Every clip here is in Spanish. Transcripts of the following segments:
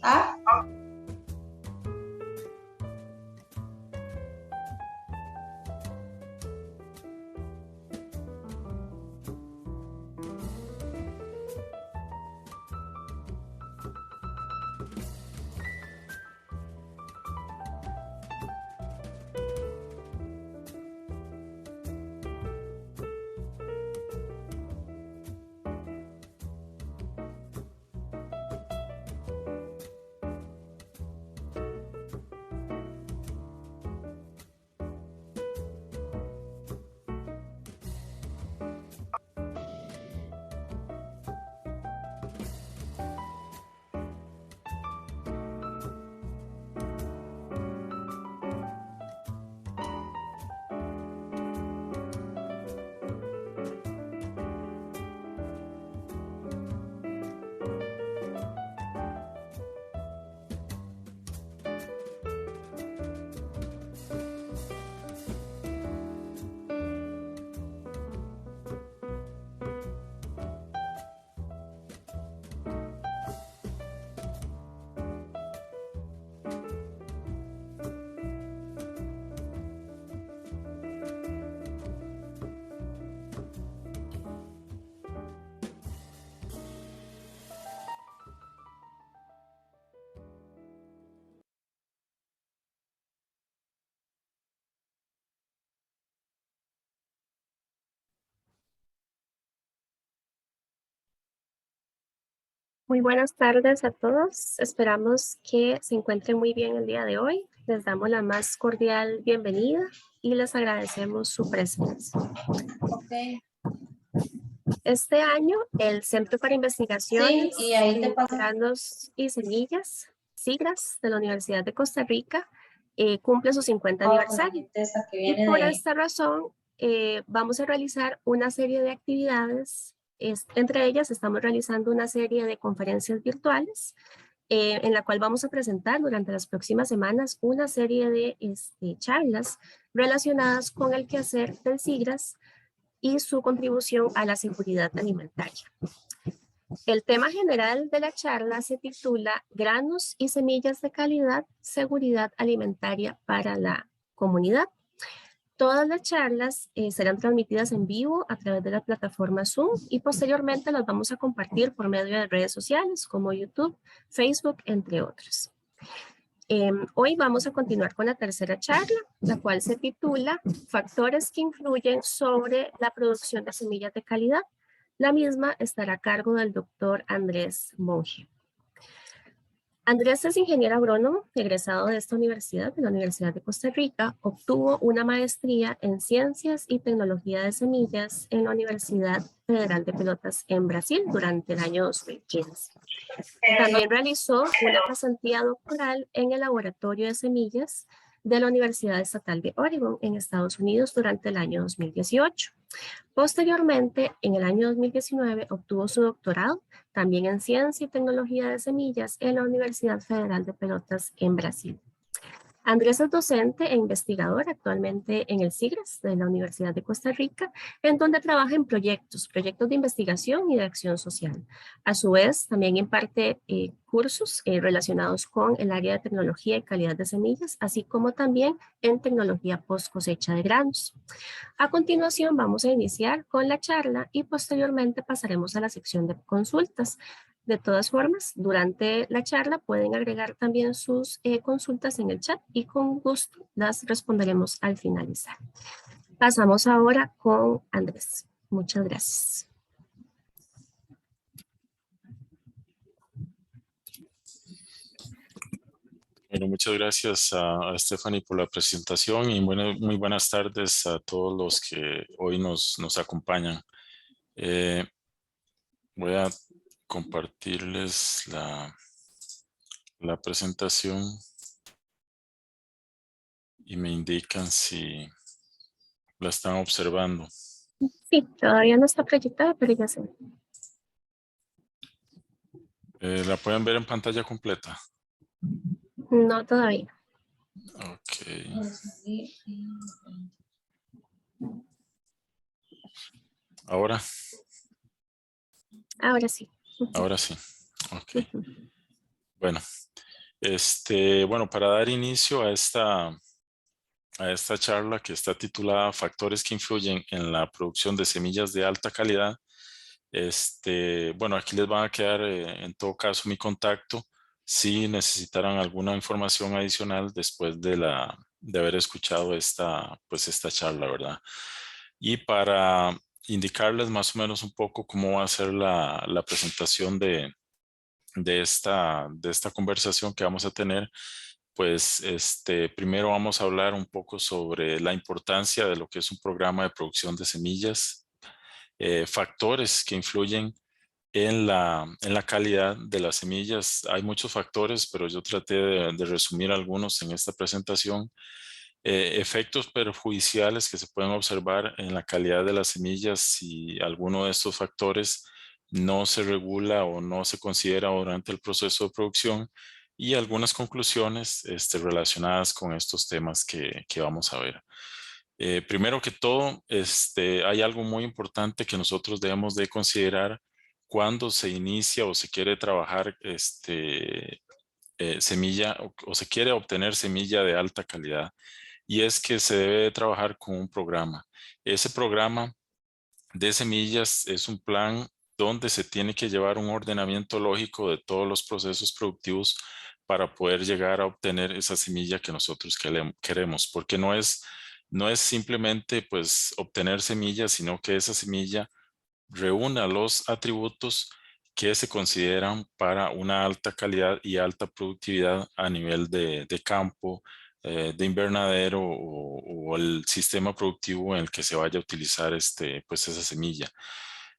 ¿Ah? Muy buenas tardes a todos. Esperamos que se encuentren muy bien el día de hoy. Les damos la más cordial bienvenida y les agradecemos su presencia. Ok. Este año, el Centro para Investigaciones Sí, y ahí te en pasa. Granos y Semillas, SIGRAS, de la Universidad de Costa Rica, cumple su 50 Con la aniversario. gente esa que Y viene por de... esta razón, vamos a realizar una serie de actividades. Entre ellas, estamos realizando una serie de conferencias virtuales en la cual vamos a presentar durante las próximas semanas una serie de charlas relacionadas con el quehacer del SIGRAS y su contribución a la seguridad alimentaria. El tema general de la charla se titula Granos y semillas de calidad, seguridad alimentaria para la comunidad. Todas las charlas serán transmitidas en vivo a través de la plataforma Zoom y posteriormente las vamos a compartir por medio de redes sociales como YouTube, Facebook, entre otros. Hoy vamos a continuar con la tercera charla, la cual se titula Factores que influyen sobre la producción de semillas de calidad. La misma estará a cargo del doctor Andrés Monge. Andrés es ingeniero agrónomo, egresado de esta universidad, de la Universidad de Costa Rica. Obtuvo una maestría en Ciencias y Tecnología de Semillas en la Universidad Federal de Pelotas en Brasil durante el año 2015. También realizó una pasantía doctoral en el Laboratorio de Semillas de la Universidad Estatal de Oregon en Estados Unidos durante el año 2018. Posteriormente, en el año 2019, obtuvo su doctorado también en Ciencia y Tecnología de Semillas en la Universidad Federal de Pelotas en Brasil. Andrés es docente e investigador actualmente en el SIGRAS de la Universidad de Costa Rica, en donde trabaja en proyectos de investigación y de acción social. A su vez, también imparte cursos relacionados con el área de tecnología y calidad de semillas, así como también en tecnología post cosecha de granos. A continuación, vamos a iniciar con la charla y posteriormente pasaremos a la sección de consultas. De todas formas, durante la charla pueden agregar también sus consultas en el chat y con gusto las responderemos al finalizar. Pasamos ahora con Andrés. Muchas gracias. Bueno, muchas gracias a Stephanie por la presentación y muy buenas tardes a todos los que hoy nos acompañan. Voy a compartirles la presentación y me indican si la están observando. Sí, todavía no está proyectada, pero ya se ve. ¿La pueden ver en pantalla completa? No, todavía. Ok. Ahora. Ahora sí. Ahora sí. Ok. Bueno, bueno, para dar inicio a esta charla que está titulada Factores que influyen en la producción de semillas de alta calidad, bueno, aquí les van a quedar en todo caso mi contacto si necesitaran alguna información adicional después de haber escuchado pues esta charla, ¿verdad? Y para indicarles más o menos un poco cómo va a ser la presentación de esta conversación que vamos a tener, pues primero vamos a hablar un poco sobre la importancia de lo que es un programa de producción de semillas, factores que influyen en la calidad de las semillas. Hay muchos factores, pero yo traté de resumir algunos en esta presentación. Efectos perjudiciales que se pueden observar en la calidad de las semillas si alguno de estos factores no se regula o no se considera durante el proceso de producción, y algunas conclusiones relacionadas con estos temas que vamos a ver. Primero que todo, hay algo muy importante que nosotros debemos de considerar cuando se inicia o se quiere trabajar semilla o se quiere obtener semilla de alta calidad, y es que se debe de trabajar con un programa. Ese programa de semillas es un plan donde se tiene que llevar un ordenamiento lógico de todos los procesos productivos para poder llegar a obtener esa semilla que nosotros queremos, porque no es simplemente pues obtener semillas, sino que esa semilla reúna los atributos que se consideran para una alta calidad y alta productividad a nivel de campo, de invernadero o el sistema productivo en el que se vaya a utilizar pues esa semilla.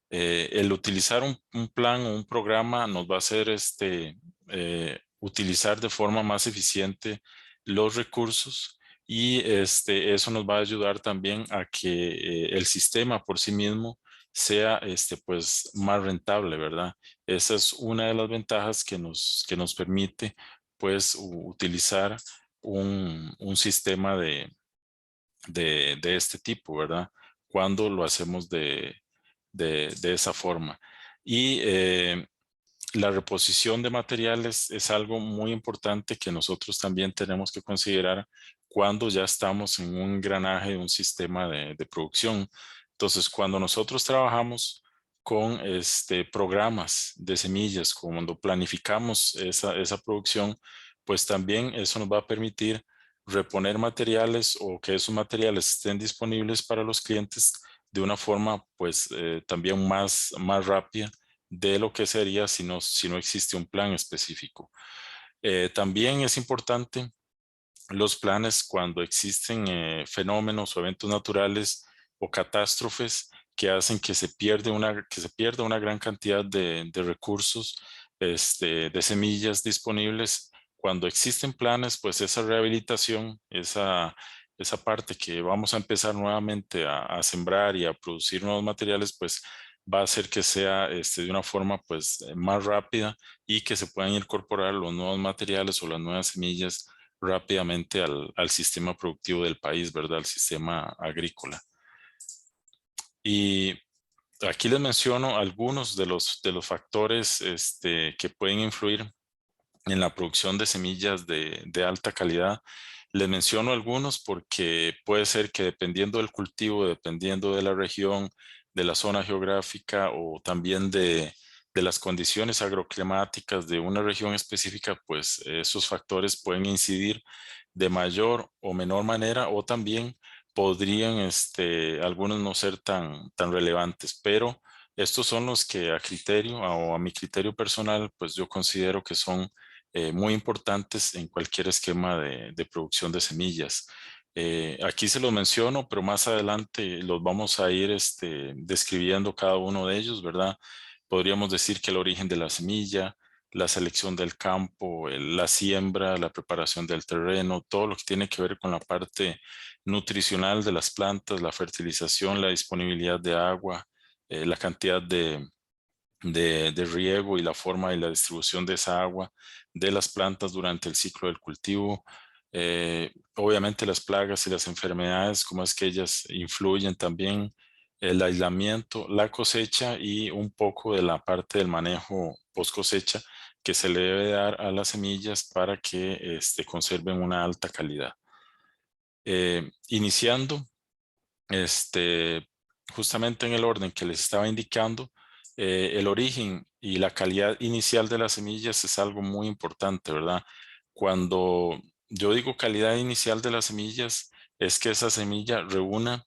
El utilizar un plan o un programa nos va a hacer utilizar de forma más eficiente los recursos, y eso nos va a ayudar también a que el sistema por sí mismo sea pues más rentable, ¿verdad? Esa es una de las ventajas que nos permite pues utilizar un sistema de este tipo, ¿verdad? Cuando lo hacemos de esa forma. Y la reposición de materiales es algo muy importante que nosotros también tenemos que considerar cuando ya estamos en un engranaje de un sistema de producción. Entonces, cuando nosotros trabajamos con programas de semillas, cuando planificamos esa producción, pues también eso nos va a permitir reponer materiales o que esos materiales estén disponibles para los clientes de una forma pues también más rápida de lo que sería si no existe un plan específico. También es importante los planes cuando existen fenómenos o eventos naturales o catástrofes que hacen que se pierda una gran cantidad de recursos, de semillas disponibles. Cuando existen planes, pues esa rehabilitación, esa parte que vamos a empezar nuevamente a sembrar y a producir nuevos materiales, pues va a hacer que sea de una forma pues más rápida, y que se puedan incorporar los nuevos materiales o las nuevas semillas rápidamente al sistema productivo del país, ¿verdad? Al sistema agrícola. Y aquí les menciono algunos de los factores que pueden influir en la producción de semillas de alta calidad. Les menciono algunos porque puede ser que dependiendo del cultivo, dependiendo de la región, de la zona geográfica o también de las condiciones agroclimáticas de una región específica, pues esos factores pueden incidir de mayor o menor manera, o también podrían algunos no ser tan relevantes, pero estos son los que a criterio o a mi criterio personal, pues yo considero que son muy importantes en cualquier esquema de producción de semillas. Aquí se los menciono, pero más adelante los vamos a ir describiendo cada uno de ellos, ¿verdad? Podríamos decir que el origen de la semilla, la selección del campo, la siembra, la preparación del terreno, todo lo que tiene que ver con la parte nutricional de las plantas, la fertilización, la disponibilidad de agua, la cantidad de riego y la forma y la distribución de esa agua de las plantas durante el ciclo del cultivo. Obviamente las plagas y las enfermedades, cómo es que ellas influyen también, el aislamiento, la cosecha y un poco de la parte del manejo post cosecha, que se le debe dar a las semillas para que conserven una alta calidad. Iniciando, justamente en el orden que les estaba indicando, el origen y la calidad inicial de las semillas es algo muy importante, ¿verdad? Cuando yo digo calidad inicial de las semillas, es que esa semilla reúna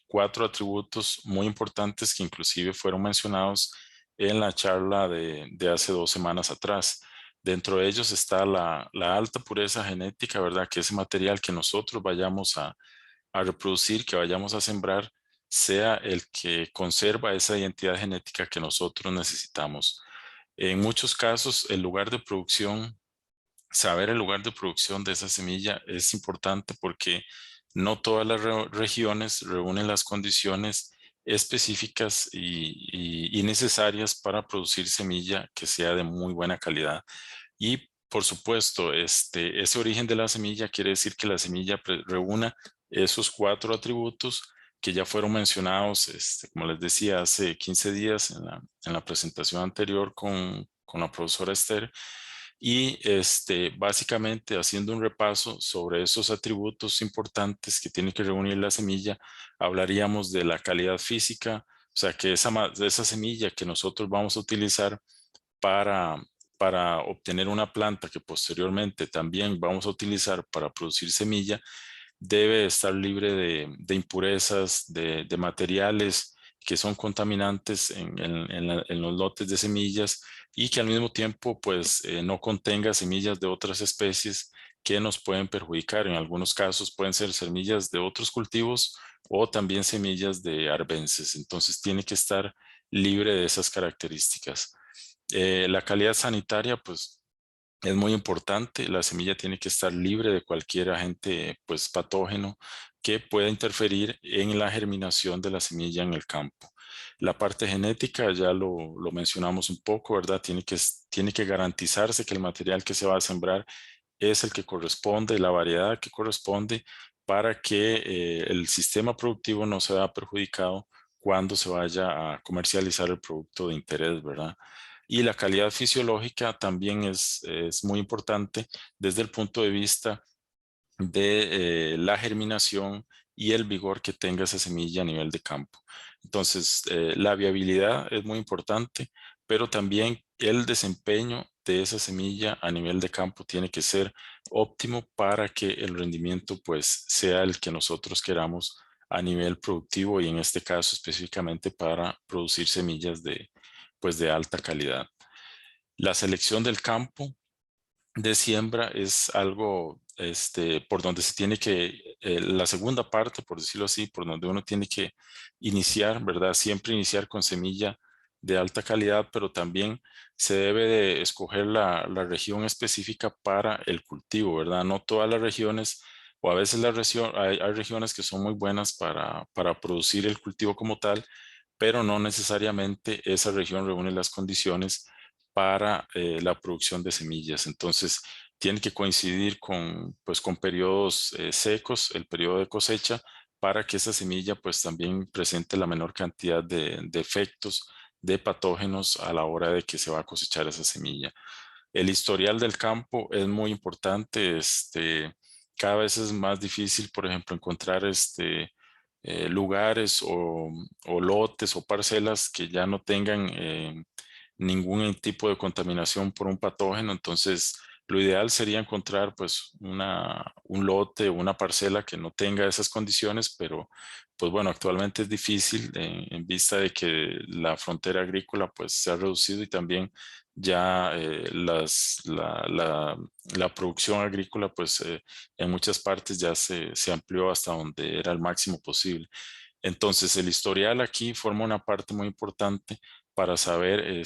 4 atributos muy importantes que inclusive fueron mencionados en la charla de hace 2 semanas atrás. Dentro de ellos está la alta pureza genética, ¿verdad? Que ese material que nosotros vayamos a reproducir, que vayamos a sembrar, sea el que conserva esa identidad genética que nosotros necesitamos. En muchos casos, el lugar de producción, saber el lugar de producción de esa semilla es importante porque no todas las regiones reúnen las condiciones específicas y necesarias para producir semilla que sea de muy buena calidad. Y por supuesto, ese origen de la semilla quiere decir que la semilla reúna esos 4 atributos que ya fueron mencionados, como les decía, hace 15 días en la presentación anterior con la profesora Esther. Y básicamente haciendo un repaso sobre esos atributos importantes que tiene que reunir la semilla, hablaríamos de la calidad física, o sea, que esa semilla que nosotros vamos a utilizar para, para obtener una planta que posteriormente también vamos a utilizar para producir semilla, debe estar libre de impurezas, de materiales que son contaminantes en los lotes de semillas y que al mismo tiempo pues no contenga semillas de otras especies que nos pueden perjudicar. En algunos casos pueden ser semillas de otros cultivos o también semillas de arbences. Entonces tiene que estar libre de esas características. La calidad sanitaria, pues es muy importante. La semilla tiene que estar libre de cualquier agente, pues, patógeno que pueda interferir en la germinación de la semilla en el campo. La parte genética ya lo mencionamos un poco, ¿verdad? Tiene que garantizarse que el material que se va a sembrar es el que corresponde, la variedad que corresponde para que el sistema productivo no se vea perjudicado cuando se vaya a comercializar el producto de interés, ¿verdad? Y la calidad fisiológica también es muy importante desde el punto de vista de la germinación y el vigor que tenga esa semilla a nivel de campo. Entonces, la viabilidad es muy importante, pero también el desempeño de esa semilla a nivel de campo tiene que ser óptimo para que el rendimiento pues sea el que nosotros queramos a nivel productivo y en este caso específicamente para producir semillas de alta calidad. La selección del campo de siembra es algo por donde se tiene que, la segunda parte, por decirlo así, por donde uno tiene que iniciar, ¿verdad? Siempre iniciar con semilla de alta calidad, pero también se debe de escoger la región específica para el cultivo, ¿verdad? No todas las regiones, o a veces hay regiones que son muy buenas para producir el cultivo como tal, pero no necesariamente esa región reúne las condiciones para la producción de semillas. Entonces, tiene que coincidir pues, con periodos secos, el periodo de cosecha, para que esa semilla pues también presente la menor cantidad de efectos de patógenos a la hora de que se va a cosechar esa semilla. El historial del campo es muy importante. Cada vez es más difícil, por ejemplo, encontrar lugares o lotes o parcelas que ya no tengan ningún tipo de contaminación por un patógeno. Entonces, lo ideal sería encontrar pues un lote o una parcela que no tenga esas condiciones, pero pues bueno, actualmente es difícil en vista de que la frontera agrícola pues se ha reducido y también ya la producción agrícola pues en muchas partes ya se amplió hasta donde era el máximo posible. Entonces, el historial aquí forma una parte muy importante para saber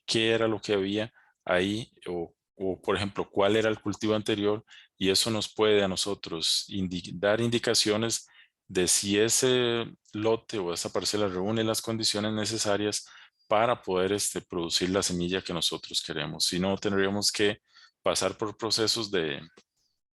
qué era lo que había ahí o, por ejemplo, cuál era el cultivo anterior y eso nos puede a nosotros dar indicaciones de si ese lote o esa parcela reúne las condiciones necesarias para poder producir la semilla que nosotros queremos. Si no, tendríamos que pasar por procesos de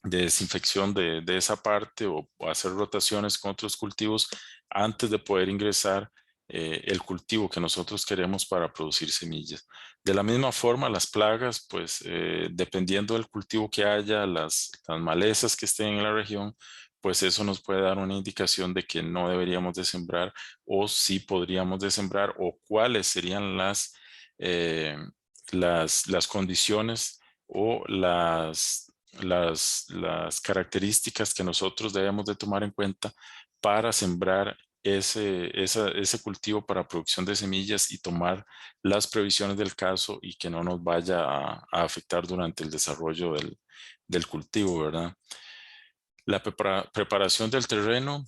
desinfección de esa parte o hacer rotaciones con otros cultivos antes de poder ingresar el cultivo que nosotros queremos para producir semillas. De la misma forma, las plagas, pues dependiendo del cultivo que haya, las malezas que estén en la región, pues eso nos puede dar una indicación de que no deberíamos de sembrar o si podríamos de sembrar o cuáles serían eh, las condiciones o las características que nosotros debemos de tomar en cuenta para sembrar ese cultivo para producción de semillas y tomar las previsiones del caso y que no nos vaya a afectar durante el desarrollo del cultivo, ¿verdad? La preparación del terreno,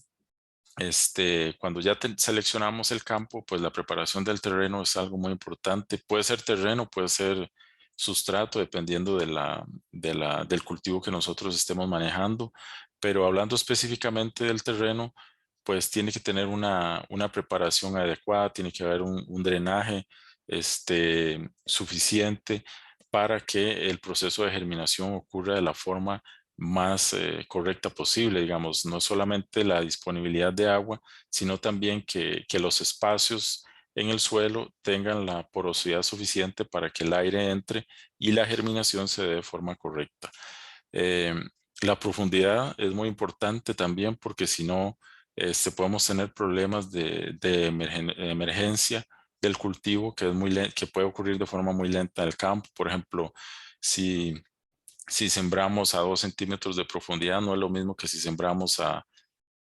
cuando ya seleccionamos el campo, pues la preparación del terreno es algo muy importante. Puede ser terreno, puede ser sustrato, dependiendo del cultivo que nosotros estemos manejando. Pero hablando específicamente del terreno, pues tiene que tener una preparación adecuada, tiene que haber un drenaje suficiente para que el proceso de germinación ocurra de la forma más correcta posible, digamos, no solamente la disponibilidad de agua, sino también que los espacios en el suelo tengan la porosidad suficiente para que el aire entre y la germinación se dé de forma correcta. Eh, la profundidad es muy importante también porque si no, podemos tener problemas de emergencia del cultivo que, que puede ocurrir de forma muy lenta en el campo. Por ejemplo, si sembramos a 2 centímetros de profundidad, no es lo mismo que si sembramos a,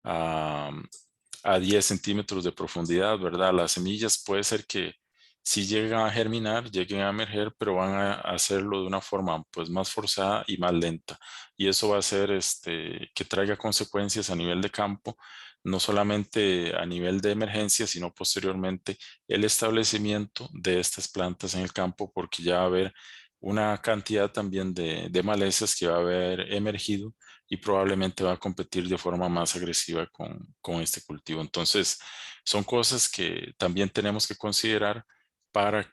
a 10 centímetros de profundidad, ¿verdad? Las semillas puede ser que si llegan a germinar, lleguen a emerger, pero van a hacerlo de una forma pues más forzada y más lenta. Y eso va a hacer que traiga consecuencias a nivel de campo, no solamente a nivel de emergencia, sino posteriormente el establecimiento de estas plantas en el campo, porque ya va a haber una cantidad también de malezas que va a haber emergido y probablemente va a competir de forma más agresiva con este cultivo. Entonces, son cosas que también tenemos que considerar para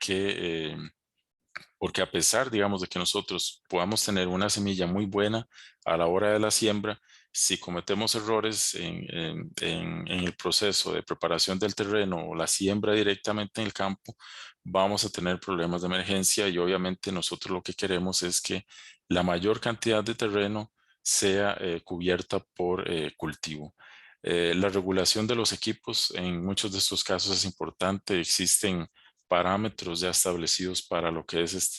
porque a pesar, digamos, de que nosotros podamos tener una semilla muy buena a la hora de la siembra, si cometemos errores en el proceso de preparación del terreno o la siembra directamente en el campo, vamos a tener problemas de emergencia y obviamente nosotros lo que queremos es que la mayor cantidad de terreno sea cubierta por cultivo. La regulación de los equipos en muchos de estos casos es importante. Existen parámetros ya establecidos para lo que es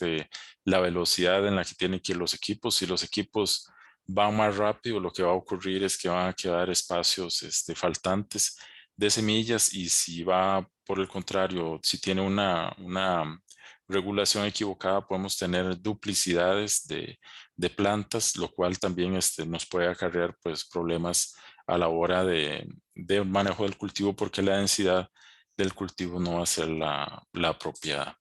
la velocidad en la que tienen que ir los equipos. Si los equipos van más rápido, lo que va a ocurrir es que van a quedar espacios faltantes de semillas y si va por el contrario, si tiene una regulación equivocada, podemos tener duplicidades de plantas, lo cual también nos puede acarrear pues problemas a la hora de manejo del cultivo porque la densidad del cultivo no va a ser la apropiada.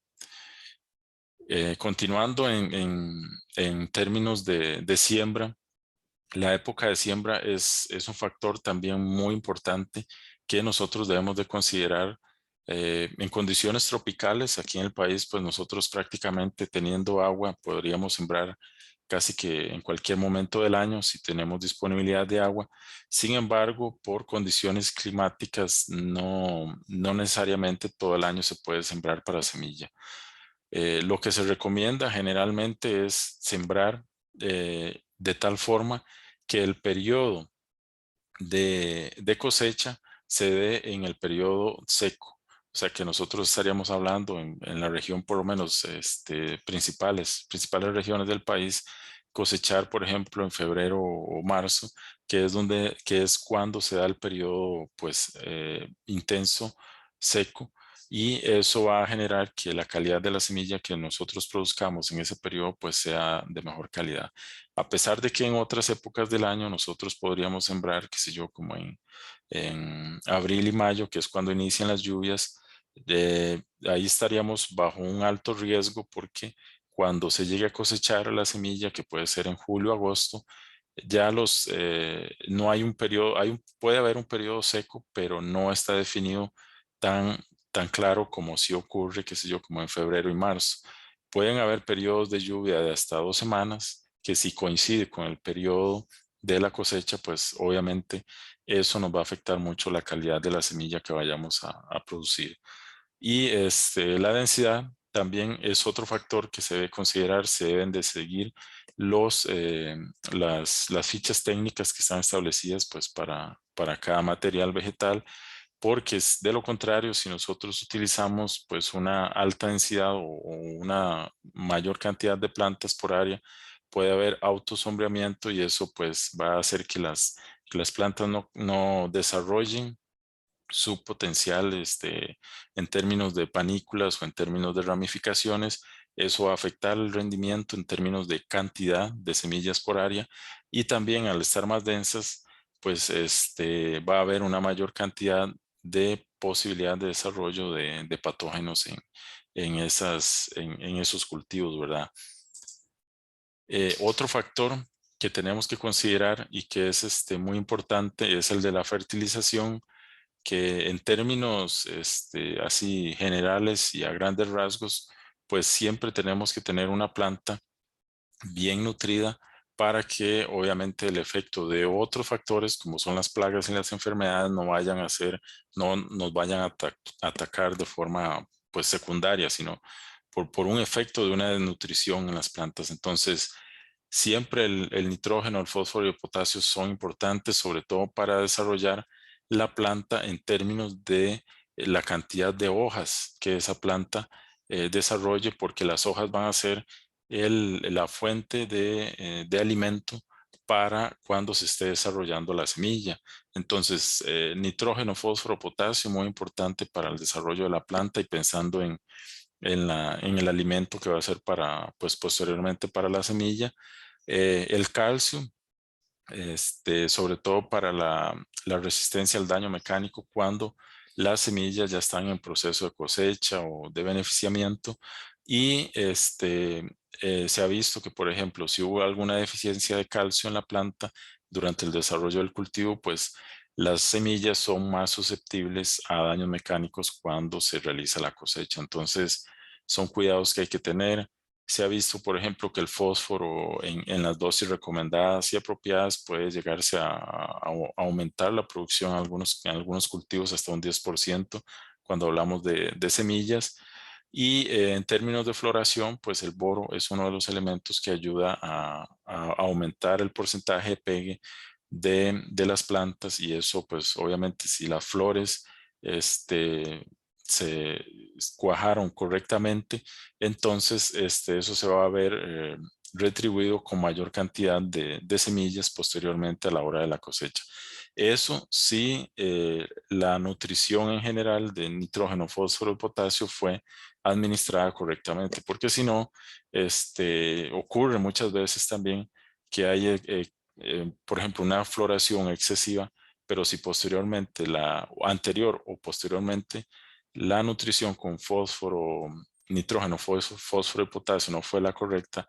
Continuando en términos de siembra, la época de siembra es un factor también muy importante que nosotros debemos de considerar. En condiciones tropicales, aquí en el país, pues nosotros prácticamente teniendo agua podríamos sembrar casi que en cualquier momento del año si tenemos disponibilidad de agua. Sin embargo, por condiciones climáticas, no necesariamente todo el año se puede sembrar para semilla. Lo que se recomienda generalmente es sembrar de tal forma que el periodo de cosecha se dé en el periodo seco. O sea que nosotros estaríamos hablando en la región, por lo menos principales regiones del país, cosechar, por ejemplo, en febrero o marzo, que es cuando se da el periodo pues intenso, seco, y eso va a generar que la calidad de la semilla que nosotros produzcamos en ese periodo pues sea de mejor calidad. A pesar de que en otras épocas del año nosotros podríamos sembrar, qué sé yo, como en abril y mayo, que es cuando inician las lluvias, ahí estaríamos bajo un alto riesgo porque cuando se llegue a cosechar la semilla, que puede ser en julio o agosto, ya no hay un periodo, puede haber un periodo seco, pero no está definido tan claro como si ocurre, qué sé yo, como en febrero y marzo. Pueden haber periodos de lluvia de hasta 2 semanas, que si coincide con el periodo de la cosecha, pues obviamente eso nos va a afectar mucho la calidad de la semilla que vayamos a producir. Y la densidad también es otro factor que se debe considerar. Se deben de seguir las fichas técnicas que están establecidas pues para cada material vegetal, porque de lo contrario, si nosotros utilizamos pues una alta densidad o una mayor cantidad de plantas por área, puede haber autosombreamiento y eso pues va a hacer que las plantas no desarrollen su potencial en términos de panículas o en términos de ramificaciones. Eso va a afectar el rendimiento en términos de cantidad de semillas por área, y también al estar más densas, pues va a haber una mayor cantidad de posibilidad de desarrollo de patógenos en esos cultivos, ¿verdad? Otro factor que tenemos que considerar y que es muy importante es el de la fertilización, que en términos así generales y a grandes rasgos, pues siempre tenemos que tener una planta bien nutrida para que obviamente el efecto de otros factores como son las plagas y las enfermedades no nos vayan a atacar de forma pues secundaria, sino por un efecto de una desnutrición en las plantas. Entonces, siempre el nitrógeno, el fósforo y el potasio son importantes, sobre todo para desarrollar la planta en términos de la cantidad de hojas que esa planta desarrolle, porque las hojas van a ser la fuente de alimento para cuando se esté desarrollando la semilla. Entonces, nitrógeno, fósforo, potasio, muy importante para el desarrollo de la planta y pensando en el alimento que va a ser pues posteriormente para la semilla. El calcio, sobre todo para la resistencia al daño mecánico cuando las semillas ya están en proceso de cosecha o de beneficiamiento, y se ha visto que, por ejemplo, si hubo alguna deficiencia de calcio en la planta durante el desarrollo del cultivo, pues las semillas son más susceptibles a daños mecánicos cuando se realiza la cosecha. Entonces, son cuidados que hay que tener. Se ha visto, por ejemplo, que el fósforo en las dosis recomendadas y apropiadas puede llegarse a aumentar la producción en algunos cultivos hasta un 10% cuando hablamos de semillas. Y en términos de floración, pues el boro es uno de los elementos que ayuda a aumentar el porcentaje de pegue de las plantas, y eso pues obviamente si las flores se cuajaron correctamente, entonces eso se va a ver retribuido con mayor cantidad de semillas posteriormente a la hora de la cosecha. Eso sí, la nutrición en general de nitrógeno, fósforo y potasio fue administrada correctamente, porque si no, ocurre muchas veces también que hay, por ejemplo, una floración excesiva, pero si posteriormente o anterior o posteriormente la nutrición con fósforo, nitrógeno, fósforo y potasio no fue la correcta,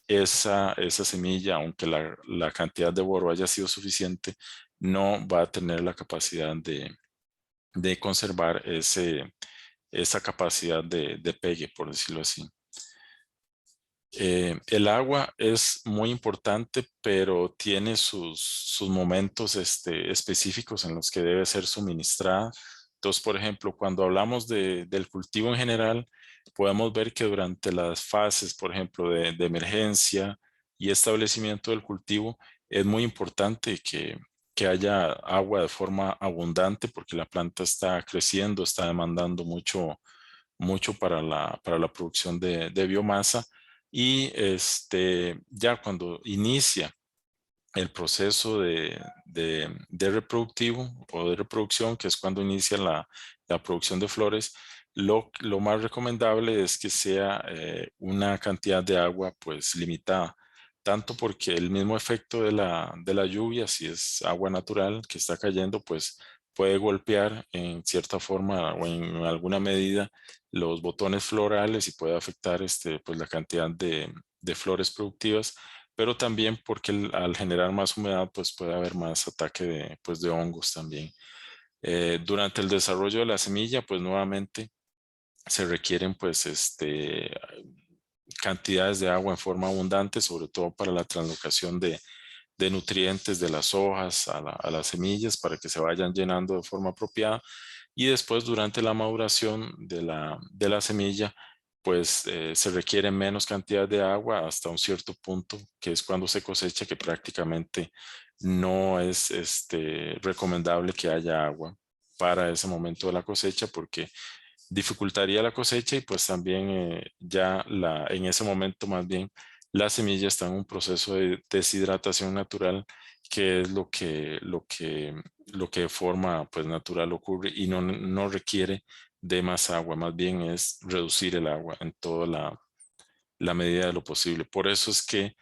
esa semilla, aunque la cantidad de boro haya sido suficiente, no va a tener la capacidad de conservar esa capacidad de pegue, por decirlo así. El agua es muy importante, pero tiene sus momentos específicos en los que debe ser suministrada. Entonces, por ejemplo, cuando hablamos del cultivo en general, podemos ver que durante las fases, por ejemplo, de emergencia y establecimiento del cultivo, es muy importante que haya agua de forma abundante, porque la planta está creciendo, está demandando mucho para la producción de biomasa. Y ya cuando inicia el proceso de reproductivo o de reproducción, que es cuando inicia la producción de flores, lo más recomendable es que sea una cantidad de agua pues limitada, tanto porque el mismo efecto de la lluvia, si es agua natural que está cayendo, pues puede golpear en cierta forma o en alguna medida los botones florales y puede afectar pues la cantidad de flores productivas, pero también porque al generar más humedad, pues puede haber más ataque de hongos también. Durante el desarrollo de la semilla, pues nuevamente se requieren pues cantidades de agua en forma abundante, sobre todo para la translocación de nutrientes de las hojas a las semillas para que se vayan llenando de forma apropiada. Y después, durante la maduración de la semilla, pues se requiere menos cantidad de agua hasta un cierto punto, que es cuando se cosecha, que prácticamente no es recomendable que haya agua para ese momento de la cosecha, porque dificultaría la cosecha y pues también en ese momento más bien la semilla está en un proceso de deshidratación natural, que es lo que de forma pues natural ocurre y no requiere de más agua, más bien es reducir el agua en toda la medida de lo posible. Por eso es que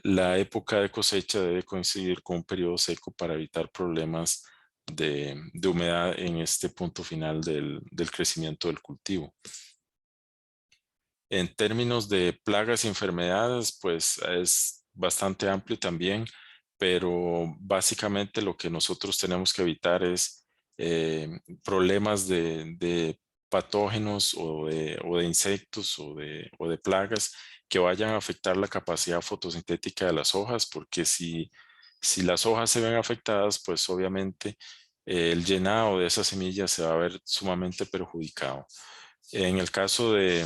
la época de cosecha debe coincidir con un periodo seco para evitar problemas de humedad en este punto final del crecimiento del cultivo. En términos de plagas y enfermedades, pues es bastante amplio también, pero básicamente lo que nosotros tenemos que evitar es problemas de patógenos o de insectos o de plagas que vayan a afectar la capacidad fotosintética de las hojas, porque si las hojas se ven afectadas, pues obviamente el llenado de esas semillas se va a ver sumamente perjudicado. En el caso de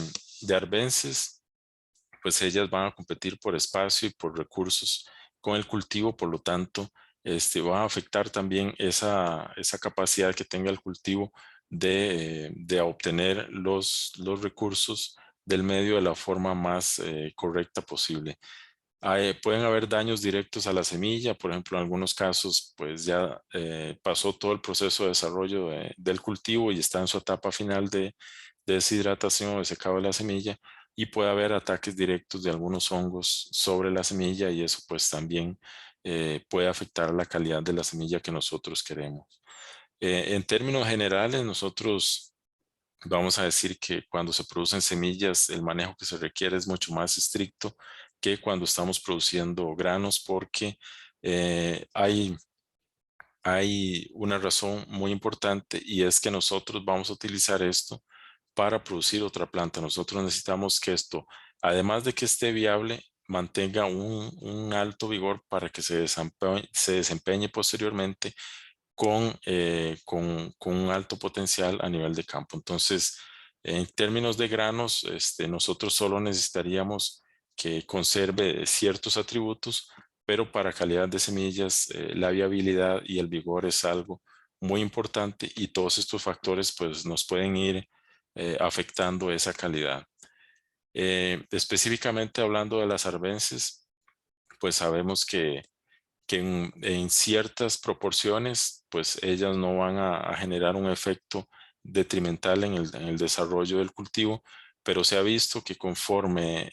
arbences, pues ellas van a competir por espacio y por recursos con el cultivo, por lo tanto, va a afectar también esa capacidad que tenga el cultivo de obtener los recursos del medio de la forma más correcta posible. Pueden haber daños directos a la semilla, por ejemplo, en algunos casos, pues ya pasó todo el proceso de desarrollo del cultivo y está en su etapa final de deshidratación o de secado de la semilla, y puede haber ataques directos de algunos hongos sobre la semilla y eso pues también puede afectar la calidad de la semilla que nosotros queremos. En términos generales, nosotros vamos a decir que cuando se producen semillas, el manejo que se requiere es mucho más estricto que cuando estamos produciendo granos, porque hay una razón muy importante, y es que nosotros vamos a utilizar esto para producir otra planta. Nosotros necesitamos que esto, además de que esté viable, mantenga un alto vigor para que se desempeñe posteriormente con un alto potencial a nivel de campo. Entonces, en términos de granos, nosotros solo necesitaríamos que conserve ciertos atributos, pero para calidad de semillas, la viabilidad y el vigor es algo muy importante, y todos estos factores pues nos pueden ir afectando esa calidad. Específicamente hablando de las arbences, pues sabemos que en ciertas proporciones, pues ellas no van a generar un efecto detrimental en el desarrollo del cultivo, pero se ha visto que conforme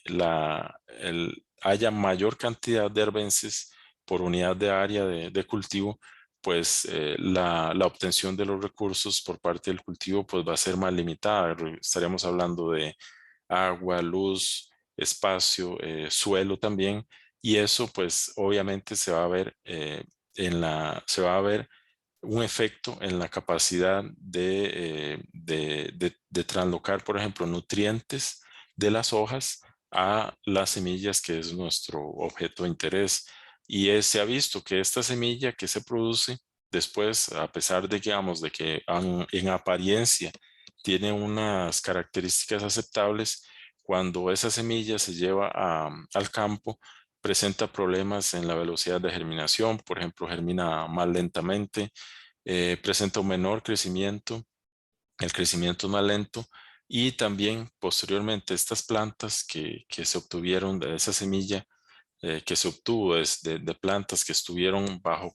haya mayor cantidad de arbences por unidad de área de cultivo, pues la obtención de los recursos por parte del cultivo pues va a ser más limitada. Estaremos hablando de agua, luz, espacio, suelo también, y eso pues obviamente se va a ver se va a ver un efecto en la capacidad de translocar, por ejemplo, nutrientes de las hojas a las semillas, que es nuestro objeto de interés. Y se ha visto que esta semilla que se produce después, a pesar de que, digamos, de que en apariencia tiene unas características aceptables, cuando esa semilla se lleva al campo, presenta problemas en la velocidad de germinación. Por ejemplo, germina más lentamente, presenta un menor crecimiento, el crecimiento es más lento, y también posteriormente estas plantas que se obtuvieron de esa semilla, que se obtuvo de plantas que estuvieron bajo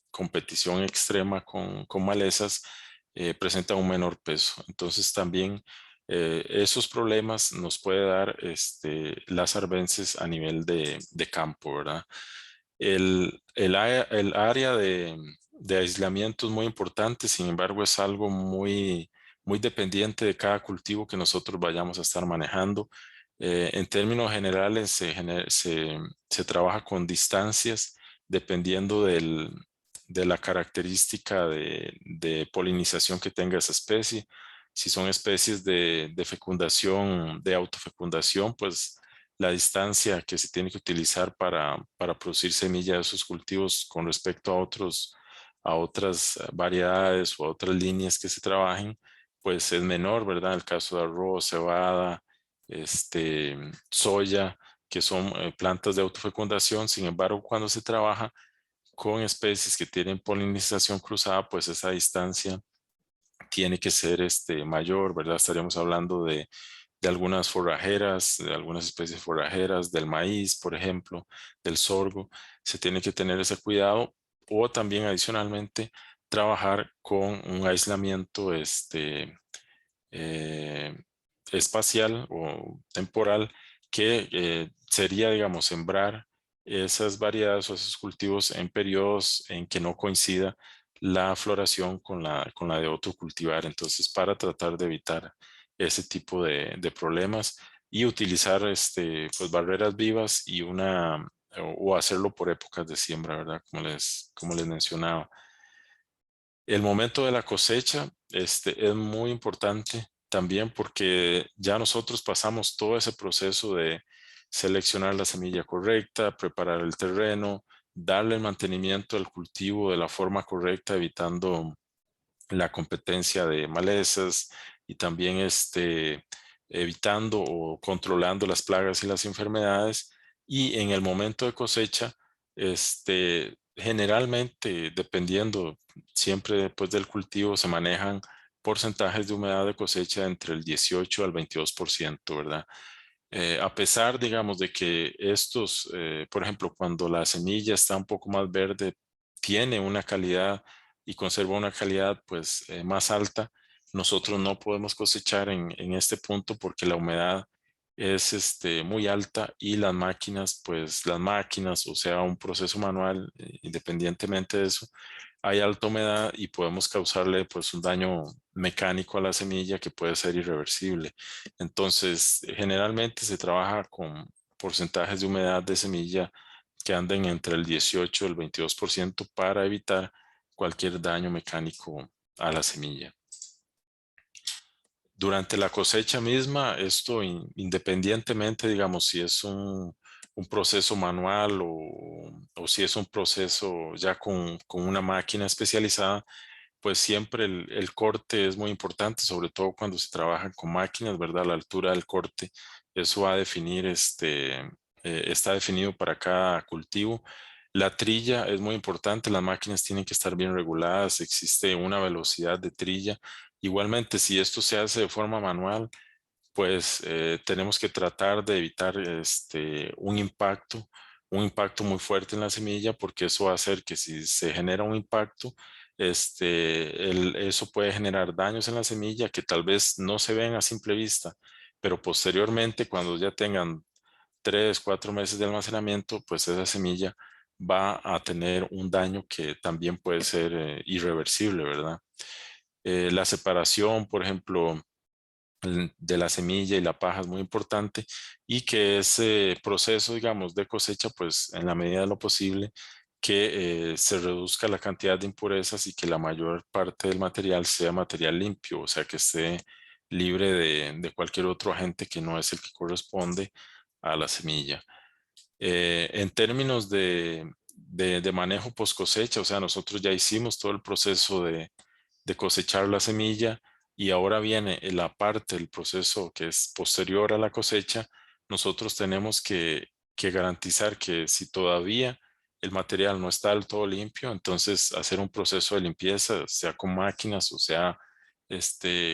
competición extrema con malezas, presentan un menor peso. Entonces también esos problemas nos puede dar las arbences a nivel de campo, ¿verdad? El área de aislamiento es muy importante, sin embargo es algo muy dependiente de cada cultivo que nosotros vayamos a estar manejando. En términos generales se trabaja con distancias dependiendo de la característica de polinización que tenga esa especie. Si son especies de fecundación, de autofecundación, pues la distancia que se tiene que utilizar para producir semilla de esos cultivos con respecto a otras variedades o a otras líneas que se trabajen, pues es menor, ¿verdad? El caso de arroz, cebada, soya, que son plantas de autofecundación. Sin embargo, cuando se trabaja con especies que tienen polinización cruzada, pues esa distancia tiene que ser mayor, ¿verdad? Estaríamos hablando de algunas forrajeras, de algunas especies forrajeras, del maíz, por ejemplo, del sorgo. Se tiene que tener ese cuidado o también adicionalmente trabajar con un aislamiento eh, espacial o temporal que sería, digamos, sembrar esas variedades o esos cultivos en periodos en que no coincida la floración con la de otro cultivar. Entonces, para tratar de evitar ese tipo de problemas y utilizar pues, barreras vivas y o hacerlo por épocas de siembra, ¿verdad? Como les mencionaba. El momento de la cosecha es muy importante también porque ya nosotros pasamos todo ese proceso de seleccionar la semilla correcta, preparar el terreno, darle el mantenimiento al cultivo de la forma correcta, evitando la competencia de malezas y también evitando o controlando las plagas y las enfermedades. Y en el momento de cosecha, generalmente, dependiendo siempre después del cultivo, se manejan porcentajes de humedad de cosecha entre el 18 al 22%, ¿verdad? A pesar, digamos, de que estos, por ejemplo, cuando la semilla está un poco más verde, tiene una calidad y conserva una calidad pues más alta, nosotros no podemos cosechar en este punto porque la humedad es muy alta y las máquinas, pues las máquinas, o sea, un proceso manual, independientemente de eso, hay alta humedad y podemos causarle pues un daño mecánico a la semilla que puede ser irreversible. Entonces, generalmente se trabaja con porcentajes de humedad de semilla que anden entre el 18 y el 22% para evitar cualquier daño mecánico a la semilla. Durante la cosecha misma, esto independientemente, digamos, si es un proceso manual o si es un proceso ya con una máquina especializada, pues siempre el corte es muy importante, sobre todo cuando se trabaja con máquinas, ¿verdad? La altura del corte, eso va a definir, está definido para cada cultivo. La trilla es muy importante, las máquinas tienen que estar bien reguladas, existe una velocidad de trilla. Igualmente, si esto se hace de forma manual, pues tenemos que tratar de evitar un impacto muy fuerte en la semilla, porque eso va a hacer que si se genera un impacto, eso puede generar daños en la semilla que tal vez no se ven a simple vista, pero posteriormente, cuando ya tengan 3, 4 meses de almacenamiento, pues esa semilla va a tener un daño que también puede ser irreversible, ¿verdad? La separación, por ejemplo, de la semilla y la paja es muy importante y que ese proceso, digamos, de cosecha, pues en la medida de lo posible, que se reduzca la cantidad de impurezas y que la mayor parte del material sea material limpio, o sea, que esté libre de cualquier otro agente que no es el que corresponde a la semilla. En términos de manejo post cosecha, o sea, nosotros ya hicimos todo el proceso de cosechar la semilla y ahora viene la parte del proceso que es posterior a la cosecha. Nosotros tenemos que garantizar que si todavía el material no está del todo limpio, entonces hacer un proceso de limpieza, sea con máquinas o sea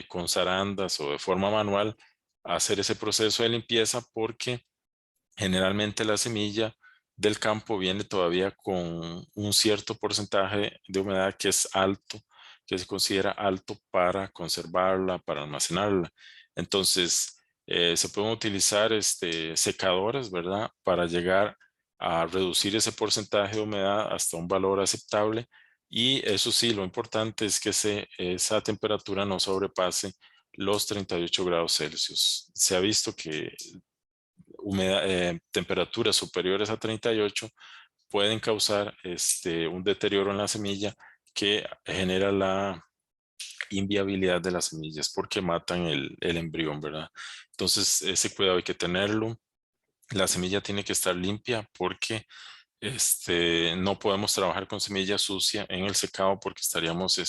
con zarandas o de forma manual, hacer ese proceso de limpieza porque generalmente la semilla del campo viene todavía con un cierto porcentaje de humedad que es alto, que se considera alto para conservarla, para almacenarla. Entonces, se pueden utilizar secadores, ¿verdad? Para llegar a reducir ese porcentaje de humedad hasta un valor aceptable. Y eso sí, lo importante es que esa temperatura no sobrepase los 38 grados Celsius. Se ha visto que temperaturas superiores a 38 pueden causar un deterioro en la semilla que genera la inviabilidad de las semillas porque matan el embrión, ¿verdad? Entonces, ese cuidado hay que tenerlo. La semilla tiene que estar limpia porque no podemos trabajar con semilla sucia en el secado porque estaríamos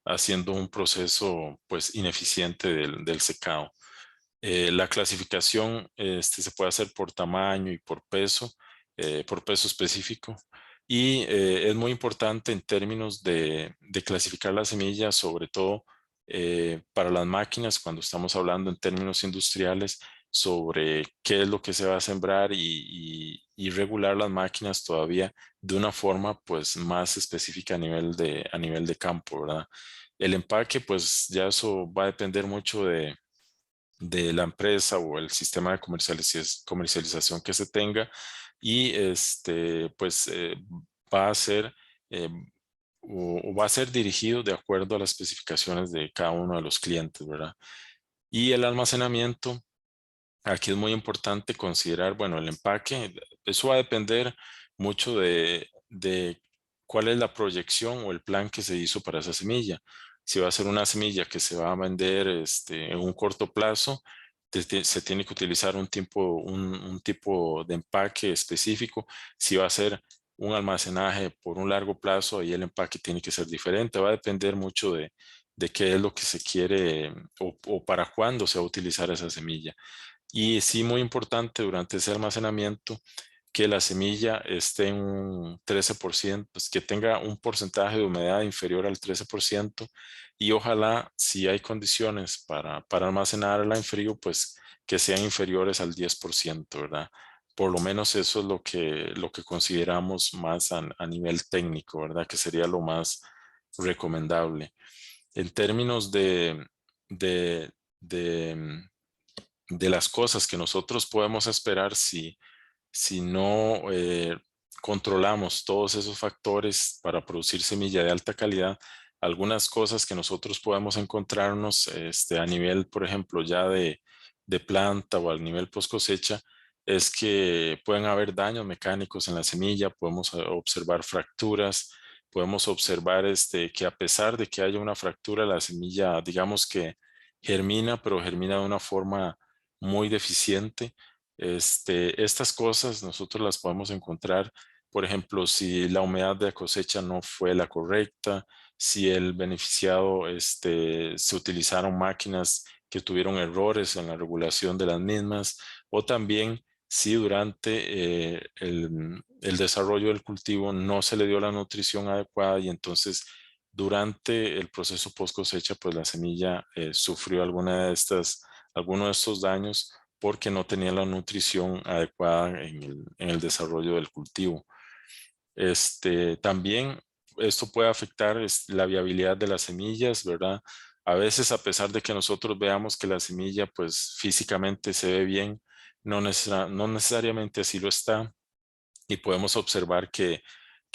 haciendo un proceso pues ineficiente del secado. La clasificación se puede hacer por tamaño y por peso específico. Y es muy importante en términos de clasificar la semilla, sobre todo para las máquinas, cuando estamos hablando en términos industriales, sobre qué es lo que se va a sembrar y regular las máquinas todavía de una forma pues más específica a nivel de campo, ¿verdad? El empaque, pues ya eso va a depender mucho de la empresa o el sistema de comercialización que se tenga y pues va a ser eh, o va a ser dirigido de acuerdo a las especificaciones de cada uno de los clientes, ¿verdad? Y el almacenamiento, aquí es muy importante considerar, bueno, el empaque, eso va a depender mucho de cuál es la proyección o el plan que se hizo para esa semilla. Si va a ser una semilla que se va a vender en un corto plazo, se tiene que utilizar un tipo de empaque específico. Si va a ser un almacenaje por un largo plazo, ahí el empaque tiene que ser diferente. Va a depender mucho de qué es lo que se quiere o para cuándo se va a utilizar esa semilla. Y sí, muy importante durante ese almacenamiento que la semilla esté en un 13%, pues que tenga un porcentaje de humedad inferior al 13% y ojalá si hay condiciones para almacenarla en frío, pues que sean inferiores al 10%, ¿verdad? Por lo menos eso es lo que consideramos más a nivel técnico, ¿verdad? Que sería lo más recomendable. En términos de, de, de las cosas que nosotros podemos esperar si no controlamos todos esos factores para producir semilla de alta calidad, algunas cosas que nosotros podemos encontrarnos a nivel, por ejemplo, ya de planta o al nivel post cosecha, es que pueden haber daños mecánicos en la semilla, podemos observar fracturas, podemos observar que a pesar de que haya una fractura, la semilla, digamos que germina, pero germina de una forma muy deficiente. Estas cosas nosotros las podemos encontrar, por ejemplo, si la humedad de la cosecha no fue la correcta, si el beneficiado, se utilizaron máquinas que tuvieron errores en la regulación de las mismas, o también si durante el desarrollo del cultivo no se le dio la nutrición adecuada y entonces durante el proceso post cosecha, pues la semilla sufrió alguno de estos daños porque no tenía la nutrición adecuada en el desarrollo del cultivo. También esto puede afectar la viabilidad de las semillas, ¿verdad? A veces, a pesar de que nosotros veamos que la semilla, pues físicamente se ve bien, no necesariamente así lo está y podemos observar que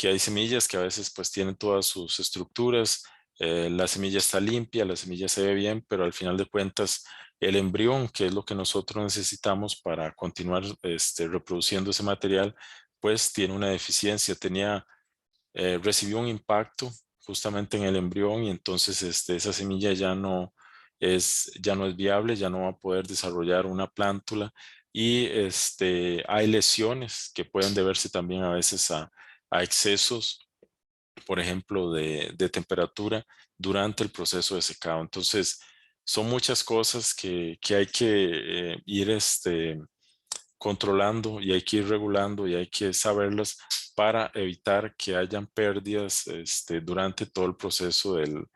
hay semillas que a veces pues tienen todas sus estructuras, la semilla está limpia, la semilla se ve bien, pero al final de cuentas el embrión, que es lo que nosotros necesitamos para continuar reproduciendo ese material, pues tiene una deficiencia, recibió un impacto justamente en el embrión y entonces esa semilla ya no es viable, ya no va a poder desarrollar una plántula y hay lesiones que pueden deberse también a veces a excesos, por ejemplo, de temperatura durante el proceso de secado. Entonces, son muchas cosas que hay que ir controlando y hay que ir regulando y hay que saberlas para evitar que hayan pérdidas durante todo el proceso de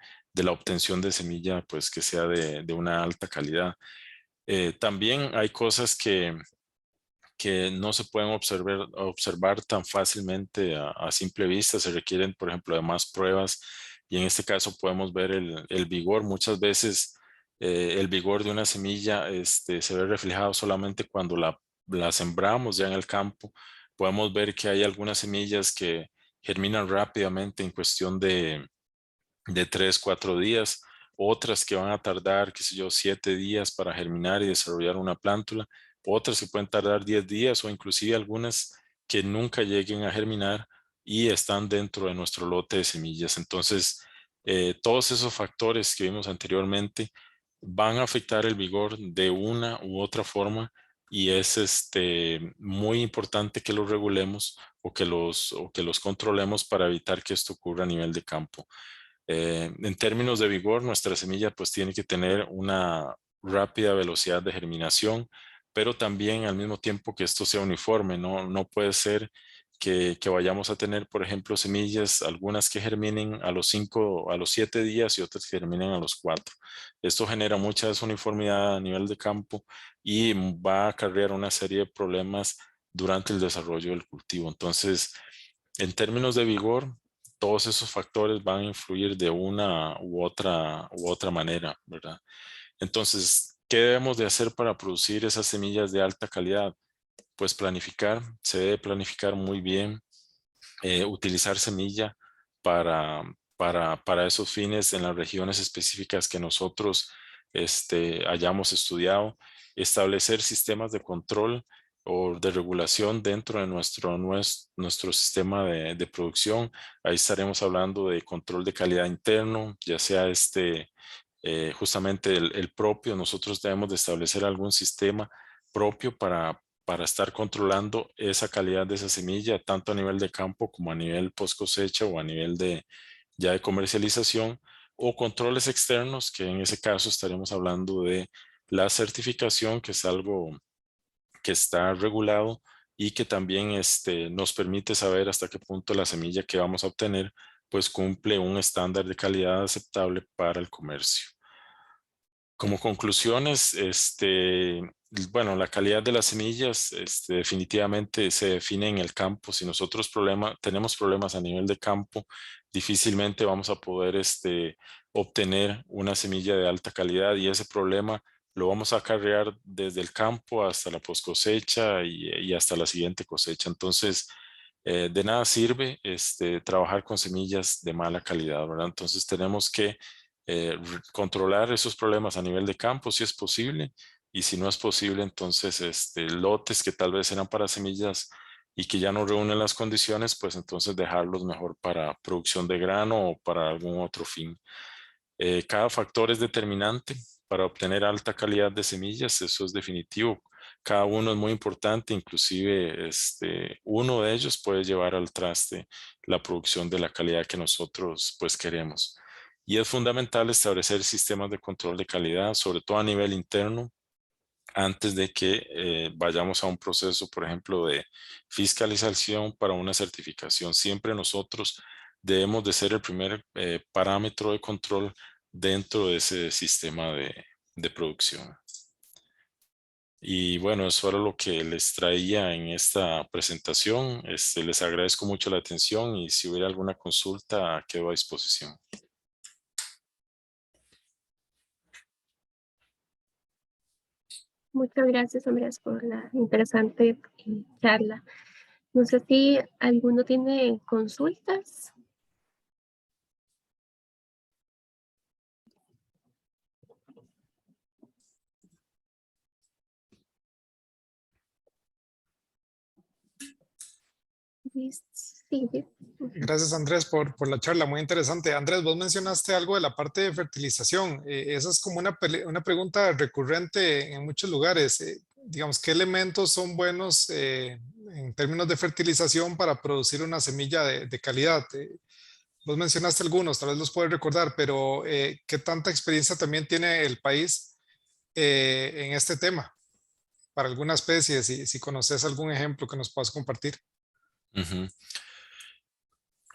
la obtención de semilla, pues que sea de una alta calidad. También hay cosas que no se pueden observar tan fácilmente a simple vista, se requieren, por ejemplo, de más pruebas y en este caso podemos ver el vigor. Muchas veces el vigor de una semilla se ve reflejado solamente cuando la sembramos ya en el campo. Podemos ver que hay algunas semillas que germinan rápidamente en cuestión de 3, 4 días, otras que van a tardar, qué sé yo, 7 días para germinar y desarrollar una plántula, otras que pueden tardar 10 días o inclusive algunas que nunca lleguen a germinar y están dentro de nuestro lote de semillas. Entonces, todos esos factores que vimos anteriormente van a afectar el vigor de una u otra forma y es muy importante que los regulemos o que los controlemos para evitar que esto ocurra a nivel de campo. En términos de vigor, nuestra semilla pues tiene que tener una rápida velocidad de germinación, pero también al mismo tiempo que esto sea uniforme. No puede ser que vayamos a tener, por ejemplo, semillas, algunas que germinen a los 5, a los 7 días y otras que germinen a los 4. Esto genera mucha desuniformidad a nivel de campo y va a acarrear una serie de problemas durante el desarrollo del cultivo. Entonces, en términos de vigor, todos esos factores van a influir de una u otra manera, ¿verdad? Entonces, ¿qué debemos de hacer para producir esas semillas de alta calidad? Pues planificar, se debe planificar muy bien, utilizar semilla para, para esos fines en las regiones específicas que nosotros hayamos estudiado, establecer sistemas de control o de regulación dentro de nuestro sistema de producción. Ahí estaremos hablando de control de calidad interno, ya sea justamente el propio. Nosotros debemos de establecer algún sistema propio para estar controlando esa calidad de esa semilla, tanto a nivel de campo como a nivel post cosecha o a nivel de ya de comercialización, o controles externos, que en ese caso estaremos hablando de la certificación, que es algo que está regulado y que también nos permite saber hasta qué punto la semilla que vamos a obtener pues cumple un estándar de calidad aceptable para el comercio. Como conclusiones, bueno, la calidad de las semillas, definitivamente se define en el campo. Si nosotros tenemos problemas a nivel de campo, difícilmente vamos a poder, obtener una semilla de alta calidad, y ese problema lo vamos a acarrear desde el campo hasta la post cosecha y hasta la siguiente cosecha. Entonces, de nada sirve, trabajar con semillas de mala calidad, ¿verdad? Entonces tenemos que controlar esos problemas a nivel de campo si es posible, y si no es posible, entonces lotes que tal vez eran para semillas y que ya no reúnen las condiciones, pues entonces dejarlos mejor para producción de grano o para algún otro fin. Cada factor es determinante para obtener alta calidad de semillas, eso es definitivo. Cada uno es muy importante, inclusive uno de ellos puede llevar al traste la producción de la calidad que nosotros pues queremos. Y es fundamental establecer sistemas de control de calidad, sobre todo a nivel interno, antes de que vayamos a un proceso, por ejemplo, de fiscalización para una certificación. Siempre nosotros debemos de ser el primer parámetro de control dentro de ese sistema de producción. Y bueno, eso era lo que les traía en esta presentación. Les agradezco mucho la atención, y si hubiera alguna consulta, quedo a disposición. Muchas gracias, Andrés, por la interesante charla. No sé si alguno tiene consultas. Sí, Gracias, Andrés, por la charla, muy interesante. Andrés, vos mencionaste algo de la parte de fertilización. Esa es como una pregunta recurrente en muchos lugares. Digamos, ¿qué elementos son buenos en términos de fertilización para producir una semilla de calidad? Vos mencionaste algunos, tal vez los puedes recordar, pero ¿qué tanta experiencia también tiene el país en este tema para alguna especie? Si conoces algún ejemplo que nos puedas compartir. Ujú.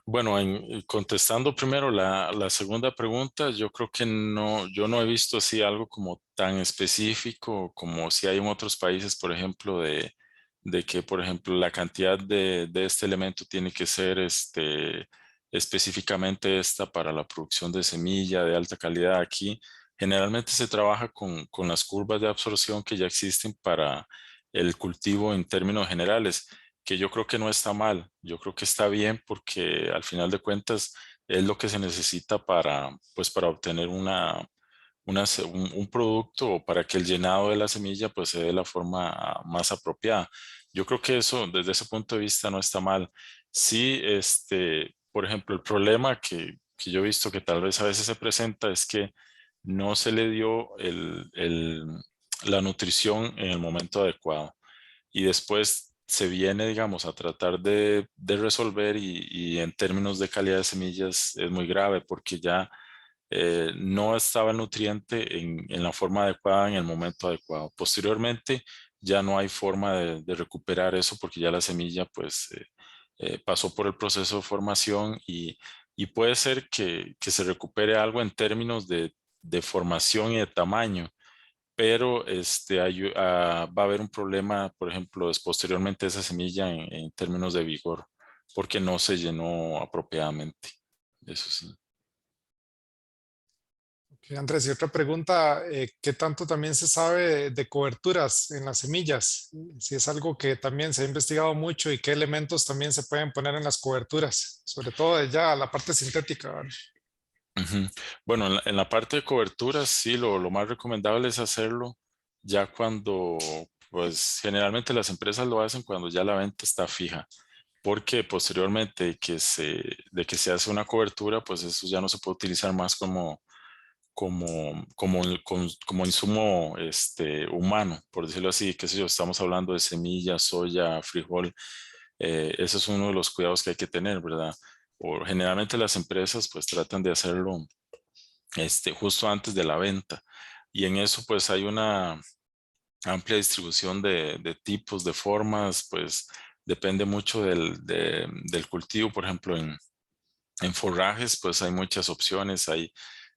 Bueno, contestando primero la segunda pregunta, yo creo que yo no he visto así algo como tan específico como si hay en otros países, por ejemplo, de que, por ejemplo, la cantidad de este elemento tiene que ser específicamente esta para la producción de semilla de alta calidad. Aquí generalmente se trabaja con las curvas de absorción que ya existen para el cultivo en términos generales, que yo creo que no está mal. Yo creo que está bien, porque al final de cuentas es lo que se necesita pues, para obtener un producto, o para que el llenado de la semilla pues se dé de la forma más apropiada. Yo creo que eso desde ese punto de vista no está mal. Sí, por ejemplo, el problema que yo he visto que tal vez a veces se presenta es que no se le dio la nutrición en el momento adecuado. Y después se viene, digamos, a tratar de resolver y en términos de calidad de semillas es muy grave porque ya no estaba el nutriente en la forma adecuada en el momento adecuado. Posteriormente ya no hay forma de recuperar eso porque ya la semilla pues pasó por el proceso de formación y puede ser que se recupere algo en términos de formación y de tamaño, pero va a haber un problema, por ejemplo, posteriormente esa semilla en términos de vigor, porque no se llenó apropiadamente. Eso sí. Ok, Andrés, y otra pregunta, ¿qué tanto también se sabe de coberturas en las semillas? Si es algo que también se ha investigado mucho y qué elementos también se pueden poner en las coberturas, sobre todo de ya la parte sintética, ¿verdad? Ujú. Bueno, en la parte de cobertura, sí, lo más recomendable es hacerlo ya cuando, pues generalmente las empresas lo hacen cuando ya la venta está fija, porque posteriormente de que se hace una cobertura, pues eso ya no se puede utilizar más como insumo humano, por decirlo así, qué sé yo, estamos hablando de semillas, soya, frijol, ese es uno de los cuidados que hay que tener, ¿verdad? O generalmente las empresas pues tratan de hacerlo justo antes de la venta. Y en eso pues hay una amplia distribución de tipos, de formas, pues depende mucho del cultivo. Por ejemplo, en forrajes pues hay muchas opciones, hay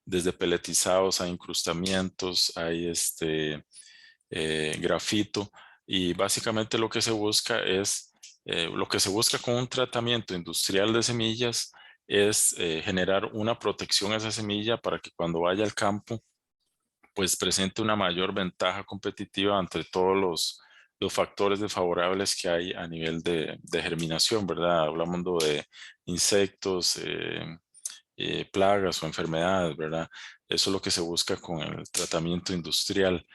desde peletizados, hay incrustamientos, hay grafito y básicamente lo que se busca lo que se busca con un tratamiento industrial de semillas es generar una protección a esa semilla para que cuando vaya al campo pues presente una mayor ventaja competitiva entre todos los factores desfavorables que hay a nivel de germinación, ¿verdad? Hablando de insectos, plagas o enfermedades, ¿verdad? Eso es lo que se busca con el tratamiento industrial.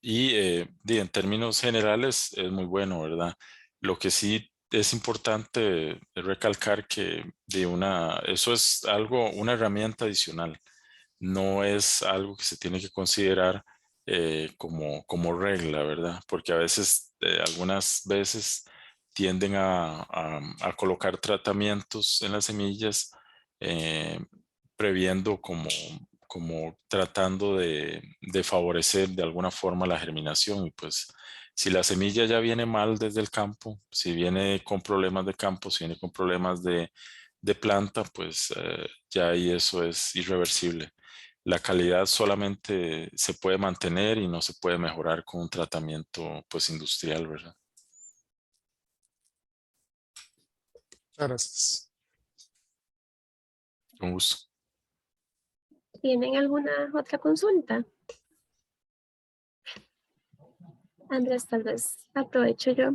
En términos generales es muy bueno, ¿verdad? Lo que sí es importante recalcar que eso es algo, una herramienta adicional, no es algo que se tiene que considerar como regla, ¿verdad? Porque a veces, algunas veces tienden a colocar tratamientos en las semillas eh, previendo como tratando de favorecer de alguna forma la germinación. Y pues si la semilla ya viene mal desde el campo, si viene con problemas de campo, si viene con problemas de planta, pues ya ahí eso es irreversible. La calidad solamente se puede mantener y no se puede mejorar con un tratamiento pues industrial, ¿verdad? Muchas gracias. Con gusto. ¿Tienen alguna otra consulta? Andrés, tal vez aprovecho yo.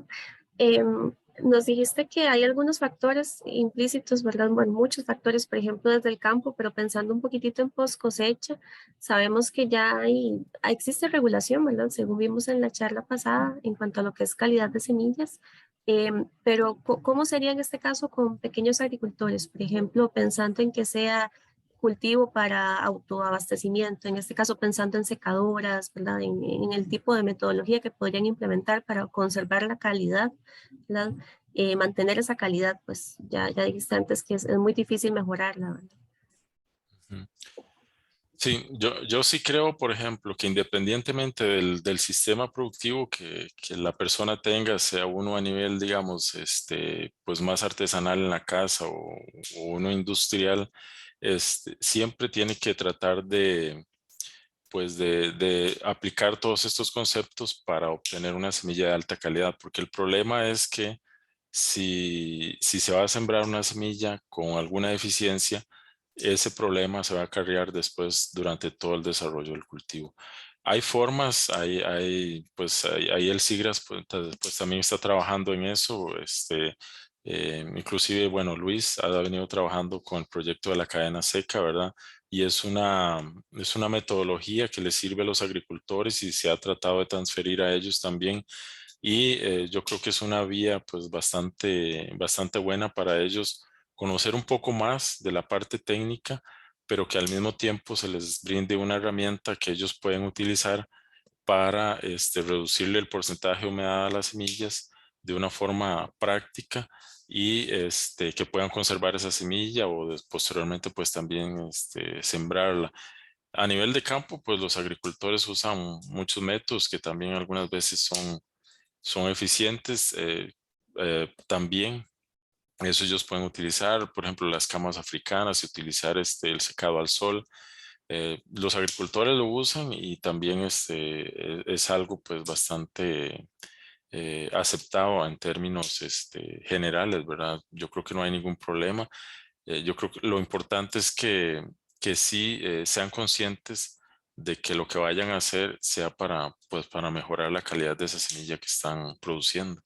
Nos dijiste que hay algunos factores implícitos, ¿verdad? Bueno, muchos factores, por ejemplo, desde el campo, pero pensando un poquitito en post cosecha, sabemos que ya existe regulación, ¿verdad? Según vimos en la charla pasada, en cuanto a lo que es calidad de semillas. Pero, ¿cómo sería en este caso con pequeños agricultores? Por ejemplo, pensando en que sea cultivo para autoabastecimiento, en este caso pensando en secadoras, ¿verdad? En el tipo de metodología que podrían implementar para conservar la calidad, ¿verdad? Mantener esa calidad, pues ya dijiste antes que es muy difícil mejorarla, ¿verdad? Ujú. Sí, yo sí creo, por ejemplo, que independientemente del sistema productivo que la persona tenga, sea uno a nivel, digamos, pues más artesanal en la casa o uno industrial, siempre tiene que tratar pues de aplicar todos estos conceptos para obtener una semilla de alta calidad, porque el problema es que si se va a sembrar una semilla con alguna deficiencia, ese problema se va a acarrear después durante todo el desarrollo del cultivo. Hay formas, pues ahí el SIGRAS pues también está trabajando en eso. Inclusive, bueno, Luis ha venido trabajando con el proyecto de la cadena seca, ¿verdad? Y es una metodología que les sirve a los agricultores y se ha tratado de transferir a ellos también. Y yo creo que es una vía pues bastante buena para ellos conocer un poco más de la parte técnica, pero que al mismo tiempo se les brinde una herramienta que ellos pueden utilizar para reducirle el porcentaje de humedad a las semillas de una forma práctica y que puedan conservar esa semilla o posteriormente pues también sembrarla. A nivel de campo, pues los agricultores usan muchos métodos que también algunas veces son eficientes. También eso ellos pueden utilizar, por ejemplo, las camas africanas y utilizar el secado al sol. Los agricultores lo usan y también es algo pues bastante aceptado en términos generales, ¿verdad? Yo creo que no hay ningún problema. Yo creo que lo importante es que sí sean conscientes de que lo que vayan a hacer sea pues, para mejorar la calidad de esa semilla que están produciendo.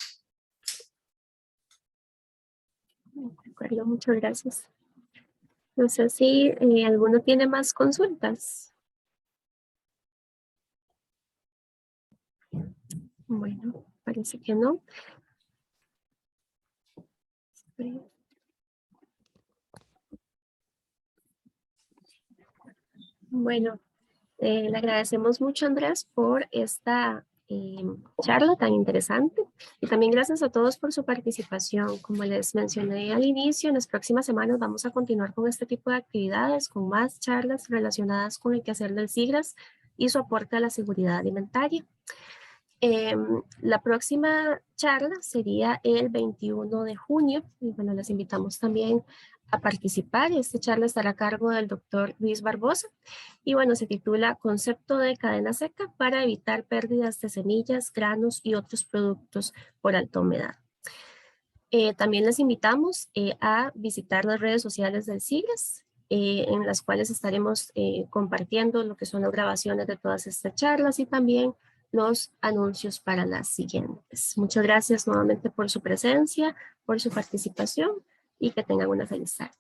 De acuerdo, muchas gracias. No sé si alguno tiene más consultas. Bueno, parece que no. Bueno, le agradecemos mucho, Andrés, por esta charla tan interesante y también gracias a todos por su participación. Como les mencioné al inicio, en las próximas semanas vamos a continuar con este tipo de actividades, con más charlas relacionadas con el quehacer del SIGRAS y su aporte a la seguridad alimentaria. La próxima charla sería el 21 de junio y bueno, les invitamos también a participar. Esta charla estará a cargo del doctor Luis Barbosa y bueno, se titula Concepto de cadena seca para evitar pérdidas de semillas, granos y otros productos por alta humedad. También les invitamos a visitar las redes sociales del SIGRAS, en las cuales estaremos compartiendo lo que son las grabaciones de todas estas charlas y también los anuncios para las siguientes. Muchas gracias nuevamente por su presencia, por su participación y que tengan una feliz tarde.